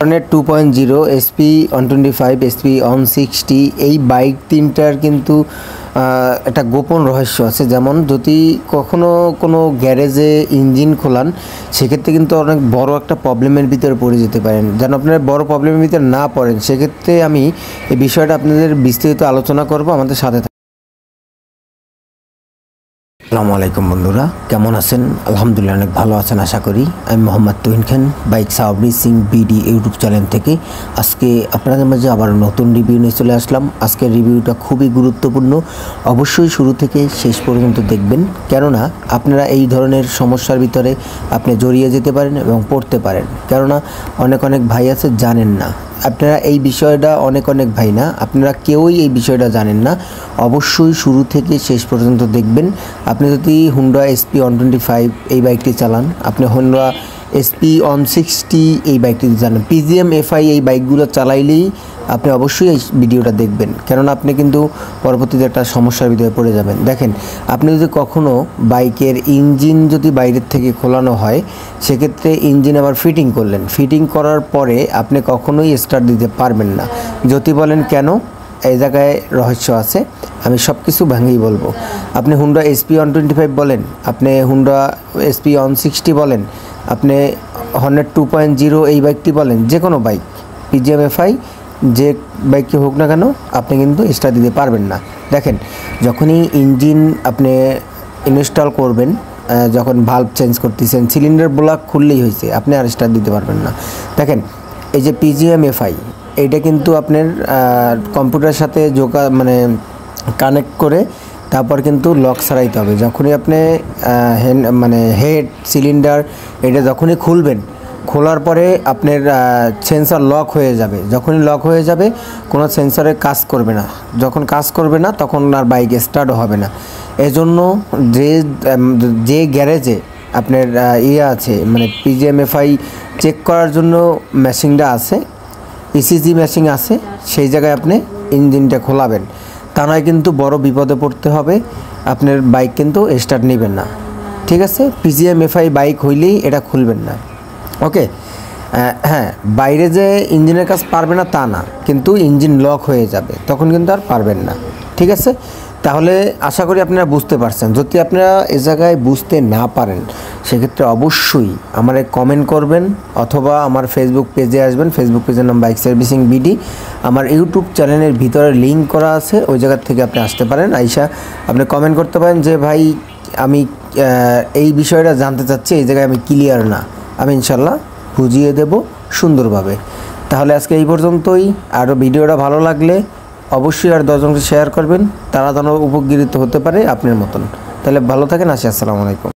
Hornet 2.0 SP 125 SP 160 এই bike তিনটার কিন্তু একটা গোপন রহস্য আছে। যেমন যদি কখনো কোনো গ্যারেজে ইঞ্জিন খোলান সেক্ষেত্রে কিন্তু অনেক বড় একটা প্রবলেমের ভিতরে পড়ে যেতে পারেন। যেন আপনারা বড় প্রবলেমের ভিতরে না পড়েন সেক্ষেত্রে আমি এই বিষয়টা আপনাদের বিস্তারিত আলোচনা করব। আমাদের সাথে আসসালামু আলাইকুম বন্ধুরা, কেমন আছেন? আলহামদুলিল্লাহ অনেক ভালো আছেন আশা করি। আমি Mohammad Tuhin Khan, bike servicing BD YouTube channel থেকে আজকে আপনাদের মাঝে আবার নতুন রিভিউ নিয়ে চলে আসলাম। আজকের রিভিউটা খুবই গুরুত্বপূর্ণ, অবশ্যই শুরু থেকে শেষ পর্যন্ত দেখবেন, কেননা আপনারা এই ধরনের সমস্যার ভিতরে আপনি জড়িয়ে যেতে পারেন এবং পড়তে পারেন। কেননা অনেক ভাই আছে জানেন না, আপনারা এই বিষয়টা অনেক ভাই না, আপনারা কেউই এই বিষয়টা জানেন না। অবশ্যই শুরু থেকে শেষ পর্যন্ত দেখবেন। আপনি যদি হুন্ডা SP 125 এই বাইকটি চালান, আপনি হুন্ডা SP 160 এই বাইকটি জানেন, PGM FI এই বাইকগুলো চালাইলেই আপনি অবশ্যই এই ভিডিওটা দেখবেন, কেননা আপনি কিন্তু পরবর্তীতে একটা সমস্যার ভিতরে পড়ে যাবেন। দেখেন, আপনি যদি কখনও বাইকের ইঞ্জিন যদি বাইরের থেকে খোলানো হয় সেক্ষেত্রে ইঞ্জিন আবার ফিটিং করলেন, ফিটিং করার পরে আপনি কখনোই স্টার্ট দিতে পারবেন না। যদি বলেন কেন, এই জায়গায় রহস্য আছে, আমি সব কিছু ভাঙেই বলবো। আপনি হুন্ডা SP 125 বলেন, আপনি হুন্ডা SP 160 বলেন, আপনি হর্নেট 2.0 এই বাইকটি বলেন, যে কোনো বাইক PGM FI যে বাইকটি হোক না কেন আপনি কিন্তু স্টার্ট দিতে পারবেন না। দেখেন, যখনই ইঞ্জিন আপনি ইনস্টল করবেন, যখন ভাল্ব চেঞ্জ করতেছেন, সিলিন্ডার ব্লক খুললেই হয়েছে, আপনি আর স্টার্ট দিতে পারবেন না। দেখেন, এই যে PGM FI এইটা কিন্তু আপনার কম্পিউটারের সাথে কানেক্ট করে তারপর কিন্তু লক ছাড়াইতে হবে। যখনই আপনি হেড সিলিন্ডার এটা যখনই খুলবেন, খোলার পরে আপনার সেন্সর লক হয়ে যাবে। যখনই লক হয়ে যাবে কোনো সেন্সরে কাজ করবে না, যখন কাজ করবে না তখন আর বাইক স্টার্টও হবে না। এজন্য যে গ্যারেজে আপনার আছে PGM FI চেক করার জন্য মেশিনটা আছে, ECG মেশিন আছে, সেই জায়গায় আপনি ইঞ্জিনটা খোলাবেন, তা নয় কিন্তু বড় বিপদে পড়তে হবে, আপনার বাইক কিন্তু স্টার্ট নেবেন না। ঠিক আছে, PGM FI বাইক হইলেই এটা খুলবেন না। ওকে, হ্যাঁ, বাইরে যে ইঞ্জিনের কাজ পারবে না তা না, কিন্তু ইঞ্জিন লক হয়ে যাবে, তখন কিন্তু আর পারবেন না। ঠিক আছে, তাহলে আশা করি আপনারা বুঝতে পারছেন। যদি আপনারা এ জায়গায় বুঝতে না পারেন সেক্ষেত্রে অবশ্যই আমারে কমেন্ট করবেন অথবা আমার ফেসবুক পেজে আসবেন। ফেসবুক পেজের নাম বাইক সার্ভিসিং বিডি। আমার ইউটিউব চ্যানেলের ভিতরে লিঙ্ক করা আছে, ওই জায়গার থেকে আপনি আসতে পারেন। আইসা আপনি কমেন্ট করতে পারেন যে ভাই আমি এই বিষয়টা জানতে চাচ্ছি, এই জায়গায় আমি ক্লিয়ার না, আমি ইনশাল্লাহ বুঝিয়ে দেব সুন্দরভাবে। তাহলে আজকে এই পর্যন্তই। আরও ভিডিওটা ভালো লাগলে অবশ্যই আর 10 জনকে শেয়ার করবেন, তারা যেন উপকৃত হতে পারে আপনার মতন। তাহলে ভালো থাকেন, আসি, আসসালামু আলাইকুম।